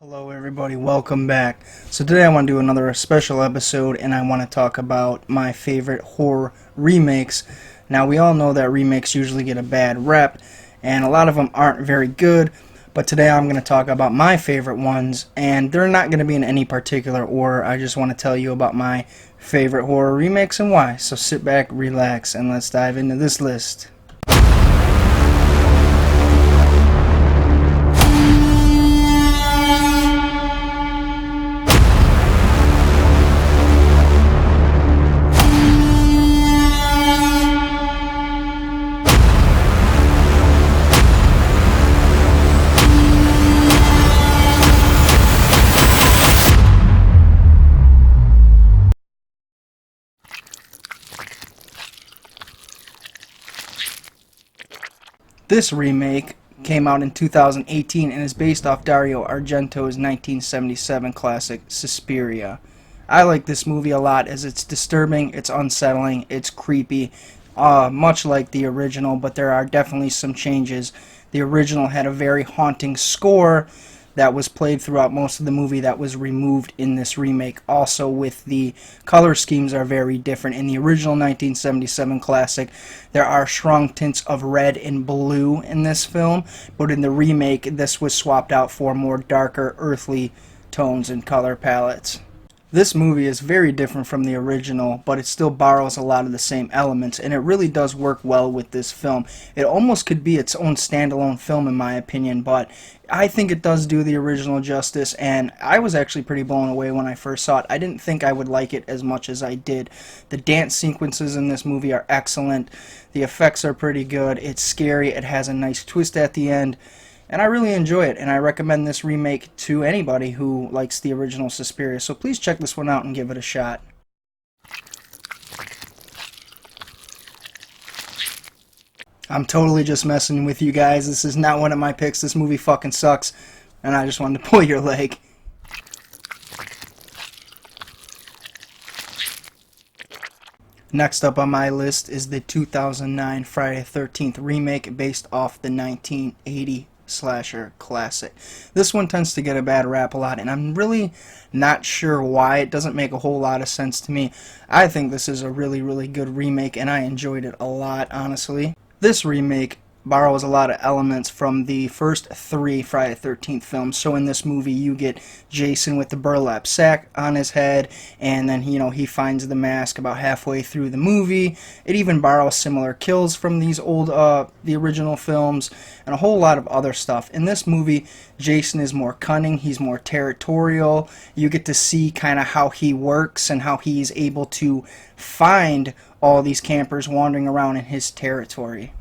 Hello everybody, welcome back. So today I want to do another special episode and I want to talk about my favorite horror remakes. Now we all know that remakes usually get a bad rep and a lot of them aren't very good, but today I'm going to talk about my favorite ones and they're not going to be in any particular order. I just want to tell you about my favorite horror remakes and why. So sit back, relax, and let's dive into this list. This remake came out in 2018 and is based off Dario Argento's 1977 classic Suspiria. I like this movie a lot as it's disturbing, it's unsettling, it's creepy, much like the original, but there are definitely some changes. The original had a very haunting score that was played throughout most of the movie that was removed in this remake. Also, with the color schemes are very different. In the original 1977 classic, there are strong tints of red and blue in this film, but in the remake, this was swapped out for more darker, earthly tones and color palettes. This movie is very different from the original, but it still borrows a lot of the same elements, and it really does work well with this film. It almost could be its own standalone film in my opinion, but I think it does do the original justice, and I was actually pretty blown away when I first saw it. I didn't think I would like it as much as I did. The dance sequences in this movie are excellent. The effects are pretty good. It's scary. It has a nice twist at the end. And I really enjoy it, and I recommend this remake to anybody who likes the original Suspiria. So please check this one out and give it a shot. I'm totally just messing with you guys. This is not one of my picks. This movie fucking sucks, and I just wanted to pull your leg. Next up on my list is the 2009 Friday the 13th remake based off the 1980 slasher classic. This one tends to get a bad rap a lot, and I'm really not sure why. It doesn't make a whole lot of sense to me. I think this is a really good remake, and I enjoyed it a lot, honestly. This remake borrows a lot of elements from the first three Friday the 13th films. So in this movie you get Jason with the burlap sack on his head, and then he finds the mask about halfway through the movie. It even borrows similar kills from these old the original films and a whole lot of other stuff. In this movie, Jason is more cunning, he's more territorial. You get to see kind of how he works and how he's able to find all these campers wandering around in his territory.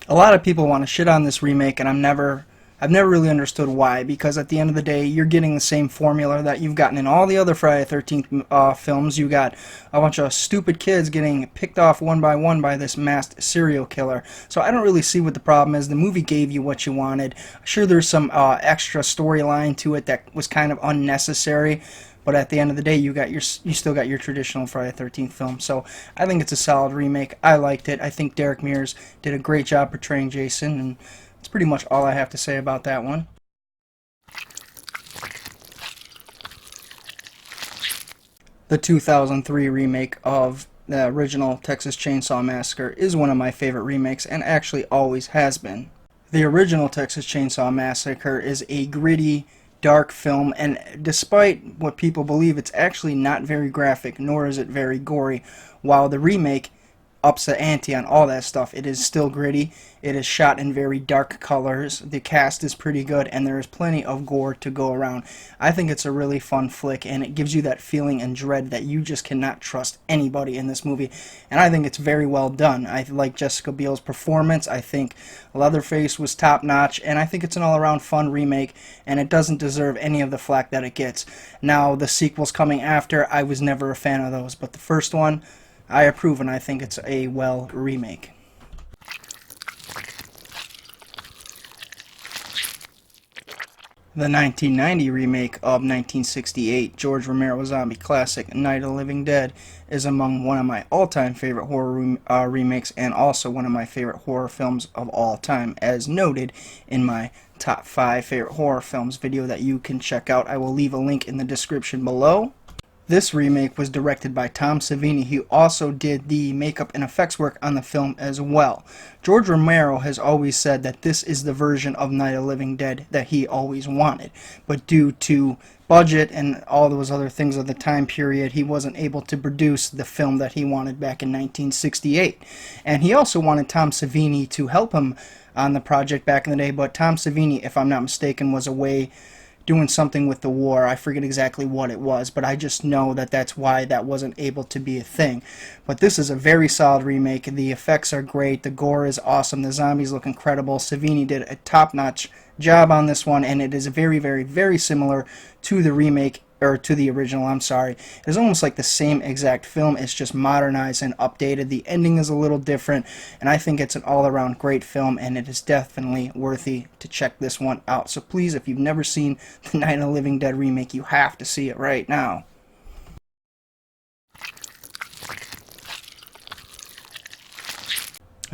A lot of people want to shit on this remake, and I've never really understood why, because at the end of the day, you're getting the same formula that you've gotten in all the other Friday the 13th films. You got a bunch of stupid kids getting picked off one by one by this masked serial killer. So I don't really see what the problem is. The movie gave you what you wanted. Sure, there's some extra storyline to it that was kind of unnecessary, but at the end of the day, you still got your traditional Friday the 13th film. So I think it's a solid remake. I liked it. I think Derek Mears did a great job portraying Jason, and that's pretty much all I have to say about that one. The 2003 remake of the original Texas Chainsaw Massacre is one of my favorite remakes, and actually always has been. The original Texas Chainsaw Massacre is a gritty, dark film, and despite what people believe, it's actually not very graphic, nor is it very gory. While the remake ups the ante on all that stuff, it is still gritty. It is shot in very dark colors. The cast is pretty good, and there is plenty of gore to go around. I think it's a really fun flick, and it gives you that feeling and dread that you just cannot trust anybody in this movie. And I think it's very well done. I like Jessica Biel's performance. I think Leatherface was top-notch, and I think it's an all-around fun remake, and it doesn't deserve any of the flack that it gets. Now, the sequels coming after, I was never a fan of those, but the first one, I approve, and I think it's a well remake. The 1990 remake of 1968 George Romero zombie classic Night of the Living Dead is among one of my all-time favorite horror remakes, and also one of my favorite horror films of all time, as noted in my top 5 favorite horror films video that you can check out. I will leave a link in the description below. This remake was directed by Tom Savini, who also did the makeup and effects work on the film as well. George Romero has always said that this is the version of Night of the Living Dead that he always wanted, but due to budget and all those other things of the time period, he wasn't able to produce the film that he wanted back in 1968. And he also wanted Tom Savini to help him on the project back in the day, but Tom Savini, if I'm not mistaken, was away doing something with the war. I forget exactly what it was, but I just know that that's why that wasn't able to be a thing. But this is a very solid remake. The effects are great. The gore is awesome. The zombies look incredible. Savini did a top-notch job on this one, and it is very, very, very similar to the remake, or to the original, I'm sorry. It is almost like the same exact film. It's just modernized and updated. The ending is a little different, and I think it's an all-around great film, and it is definitely worthy to check this one out. So please, if you've never seen the Night of the Living Dead remake, you have to see it right now.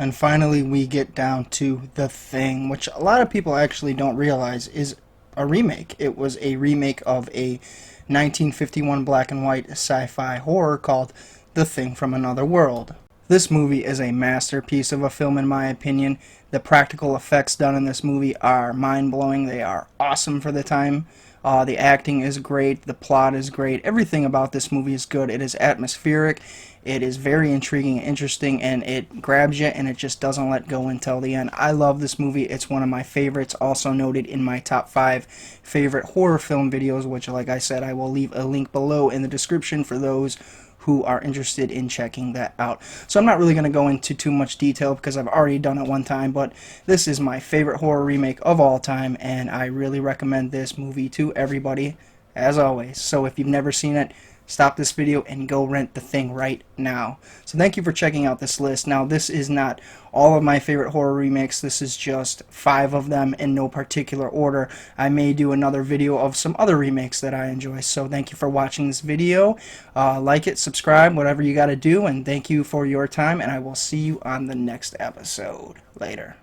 And finally, we get down to The Thing, which a lot of people actually don't realize is a remake. It was a remake of a 1951 black and white sci-fi horror called The Thing from Another World. This movie is a masterpiece of a film, in my opinion. The practical effects done in this movie are mind-blowing. They are awesome for the time. The acting is great. The plot is great. Everything about this movie is good. It is atmospheric. It is very intriguing and interesting, and it grabs you, and it just doesn't let go until the end. I love this movie. It's one of my favorites, also noted in my top 5 favorite horror film videos, which, like I said, I will leave a link below in the description for those who are interested in checking that out. So I'm not really going to go into too much detail because I've already done it one time, but this is my favorite horror remake of all time, and I really recommend this movie to everybody, as always. So if you've never seen it, stop this video and go rent The Thing right now. So thank you for checking out this list. Now, this is not all of my favorite horror remakes. This is just 5 of them in no particular order. I may do another video of some other remakes that I enjoy. So thank you for watching this video. Like it, subscribe, whatever you got to do, and thank you for your time, and I will see you on the next episode. Later.